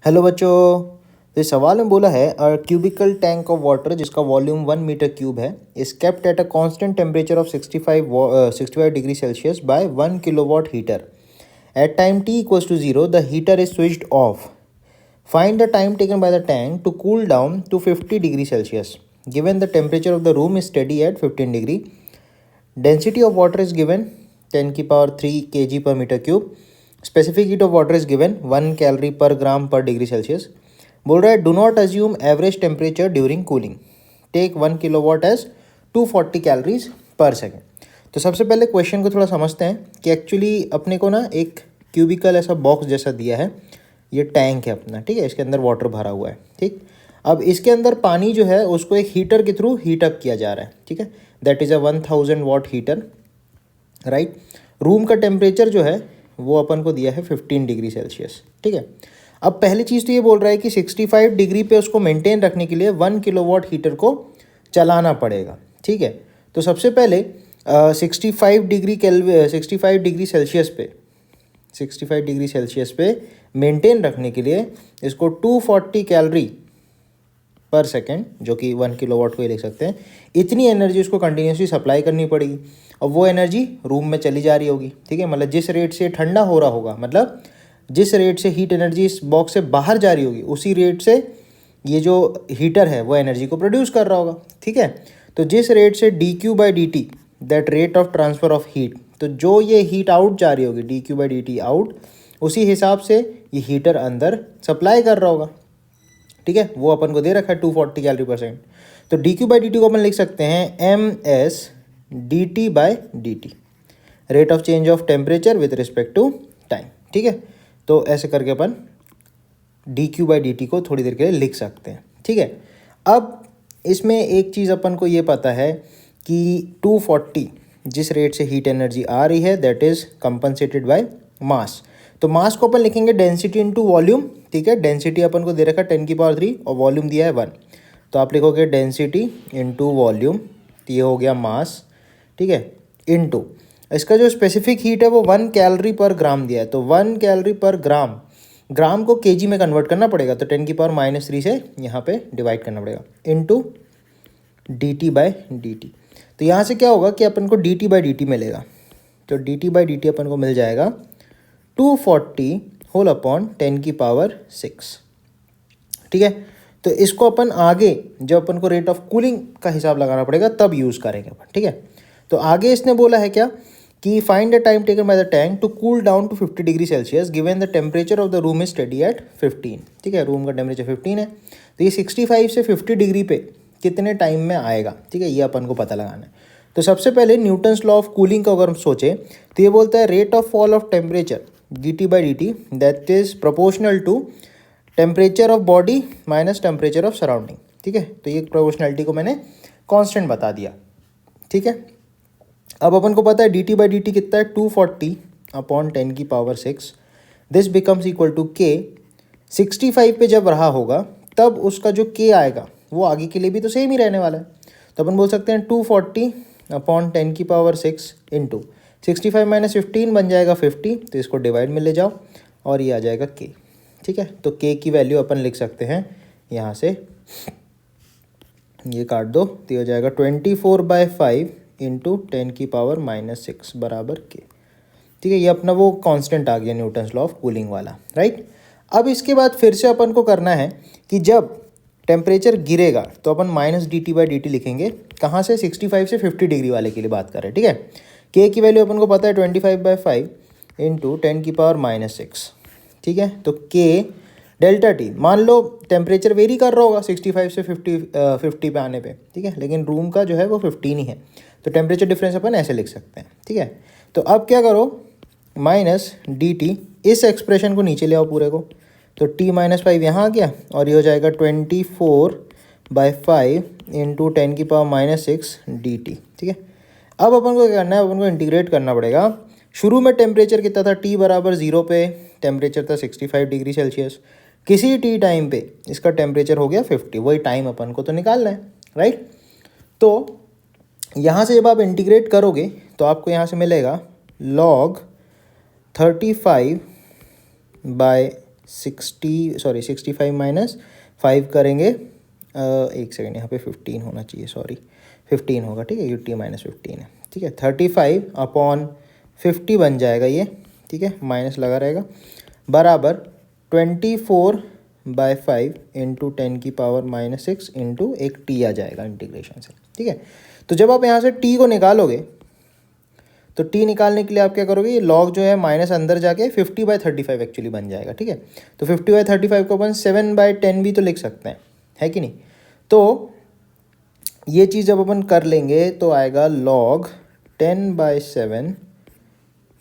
Hello बच्चों। तो इस सवाल में बोला है a cubical tank of water जिसका वॉल्यूम 1 मीटर क्यूब है is kept at a constant temperature of 65 degree celsius by 1 kilowatt heater at time t equals to 0 the heater is switched off. Find the time taken by the tank to cool down to 50 degree celsius given the temperature of the room is steady at 15 degree. Density of water is given 10 की power 3 kg per meter cube. Specific heat of water is given 1 calorie per gram per degree celsius. बोल रहा है do not assume average temperature during cooling, take 1 kilowatt as 240 calories per second. तो सबसे पहले question को थोड़ा समझते हैं कि एक्चुअली अपने को ना एक क्यूबिकल ऐसा बॉक्स जैसा दिया है, ये टैंक है अपना, ठीक है। इसके अंदर वाटर भरा हुआ है, ठीक। अब इसके अंदर पानी जो है उसको एक हीटर के थ्रू हीट अप किया जा रहा है, ठीक है। That is a 1000 watt heater, right. Room का टेम्परेचर जो है वो अपन को दिया है 15 डिग्री सेल्सियस, ठीक है। अब पहली चीज़ तो ये बोल रहा है कि 65 डिग्री पे उसको मेंटेन रखने के लिए 1 किलोवाट हीटर को चलाना पड़ेगा, ठीक है। तो सबसे पहले 65 डिग्री सेल्सियस पे मेंटेन रखने के लिए इसको 240 कैलोरी पर सेकेंड, जो कि 1 किलोवाट को ही लिख सकते हैं, इतनी एनर्जी उसको कंटिन्यूसली सप्लाई करनी पड़ेगी। अब वो एनर्जी रूम में चली जा रही होगी, ठीक है। मतलब जिस रेट से ठंडा हो रहा होगा, मतलब जिस रेट से हीट एनर्जी इस बॉक्स से बाहर जा रही होगी, उसी रेट से ये जो हीटर है वो एनर्जी को प्रोड्यूस कर रहा होगा, ठीक है। तो जिस रेट से dQ/dt, that rate of transfer of heat, तो जो ये हीट आउट जा रही होगी dQ/dt आउट, उसी हिसाब से ये हीटर अंदर सप्लाई कर रहा होगा, ठीक है। वो अपन को दे रखा है 240 कैलोरी पर सेकेंड। तो dQ/dt को अपन लिख सकते हैं ms dt/dt, rate of change of temperature with respect to time, ठीक है। तो ऐसे करके अपन dQ/dt को थोड़ी देर के लिए लिख सकते हैं, ठीक है। अब इसमें एक चीज़ अपन को ये पता है कि 240 जिस रेट से हीट एनर्जी आ रही है that is compensated by mass. तो मास को अपन लिखेंगे डेंसिटी इनटू वॉल्यूम, ठीक है। डेंसिटी अपन को दे रखा है 10 की पावर 3 और वॉल्यूम दिया है 1, तो आप लिखोगे डेंसिटी इनटू वॉल्यूम, तो ये हो गया मास, ठीक है, इनटू इसका जो स्पेसिफिक हीट है वो 1 कैलोरी पर ग्राम दिया है। तो 1 कैलोरी पर ग्राम को केजी में कन्वर्ट करना पड़ेगा, तो 10 की पावर -3 से यहाँ पे डिवाइड करना पड़ेगा, इनटू dt/dt। तो यहाँ से क्या होगा कि अपन को dt/dt मिलेगा, तो dt/dt अपन को मिल जाएगा 240 होल अपॉन 10 की पावर 6, ठीक है। तो इसको अपन आगे जब अपन को रेट ऑफ कूलिंग का हिसाब लगाना पड़ेगा तब यूज़ करेंगे अपन, ठीक है। तो आगे इसने बोला है क्या कि find the time taken by the tank to cool down to 50 degree celsius given the temperature of the room is steady at 15, ठीक है। रूम का टेम्परेचर 15 है, तो ये 65 से 50 डिग्री पे कितने टाइम में आएगा, ठीक है, ये अपन को पता लगाना है। तो सबसे पहले न्यूटन्स लॉ ऑफ कूलिंग का अगर हम सोचें तो ये बोलता है rate of fall of temperature dt/dt that is proportional to temperature of body minus temperature of surrounding, ठीक है। तो ये प्रोपोर्शनलिटी को मैंने कांस्टेंट बता दिया, ठीक है। अब अपन को पता है dt/dt कितना है 240 अपॉन 10 की power 6, this becomes equal to k। 65 पे जब रहा होगा तब उसका जो k आएगा वो आगे के लिए भी तो सेम ही रहने वाला है। तो अपन बोल सकते हैं 240 अपॉन 10 की पावर 6 इंटू 65 - 15 बन जाएगा 50, तो इसको डिवाइड में ले जाओ और ये आ जाएगा k, ठीक है। तो k की वैल्यू अपन लिख सकते हैं यहाँ से, ये काट दो, तो ये हो जाएगा 24/5 इंटू 10 की पावर -6 बराबर k, ठीक है। ये अपना वो कांस्टेंट आ गया न्यूटन्स लॉ ऑफ कूलिंग वाला, राइट। अब इसके बाद फिर से अपन को करना है कि जब टेम्परेचर गिरेगा तो अपन -dt/dt लिखेंगे, कहाँ से, 65 से 50 डिग्री वाले के लिए बात कर रहे हैं, ठीक है। k की वैल्यू अपन को पता है 25/5 इंटू 10 की पावर -6, ठीक है। तो k डेल्टा टी, मान लो टेम्परेचर वेरी कर रहा होगा 65 से 50 पे आने पे, ठीक है, लेकिन रूम का जो है वो 15 ही है, तो टेम्परेचर डिफरेंस अपन ऐसे लिख सकते हैं, ठीक है। तो अब क्या करो, -dt, इस एक्सप्रेशन को नीचे ले आओ पूरे को, तो t-5 यहाँ आ गया और ये हो जाएगा 24/5 इंटू 10 की पावर -6 dt, ठीक है। अब अपन को क्या करना है, अपन को इंटीग्रेट करना पड़ेगा। शुरू में टेम्परेचर कितना था, t बराबर 0 पे टेम्परेचर था 65 डिग्री सेल्सियस, किसी t टाइम पे इसका टेम्परेचर हो गया 50, वही टाइम अपन को तो निकालना है, राइट। तो यहाँ से जब आप इंटीग्रेट करोगे तो आपको यहाँ से मिलेगा log 35/50 65 माइनस 5 करेंगे, एक सेकेंड, यहाँ पे 15 होना चाहिए, सॉरी 15 होगा, ठीक है, UT माइनस 15 है, ठीक है। 35 अपॉन 50 बन जाएगा ये, ठीक है, माइनस लगा रहेगा, बराबर 24/5 इंटू 10⁻⁻6 इंटू एक टी आ जाएगा इंटीग्रेशन से, ठीक है। तो जब आप यहाँ से टी को निकालोगे तो टी निकालने के लिए आप क्या करोगे, ये लॉग जो है माइनस अंदर जाके 50/35 एक्चुअली बन जाएगा, ठीक है। तो 50/35 को अपन 7/10 भी तो लिख सकते हैं, है कि नहीं। तो ये चीज़ जब अपन कर लेंगे तो आएगा log 10/7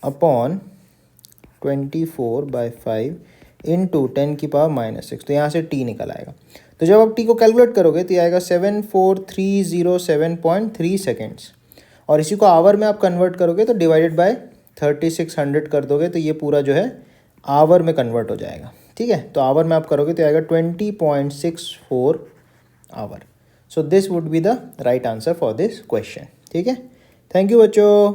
अपॉन 24/5 इंटू 10⁻⁻6, तो यहाँ से टी निकल आएगा। तो जब आप टी को कैलकुलेट करोगे तो ये आएगा 74307.3 सेकेंड्स, और इसी को आवर में आप कन्वर्ट करोगे तो डिवाइडेड बाय 3600 कर दोगे तो ये पूरा जो है आवर में कन्वर्ट हो जाएगा, ठीक है। तो आवर में आप करोगे तो आएगा 20.64 hour. So this would be the right answer for this question, ठीक है। थैंक यू बच्चों।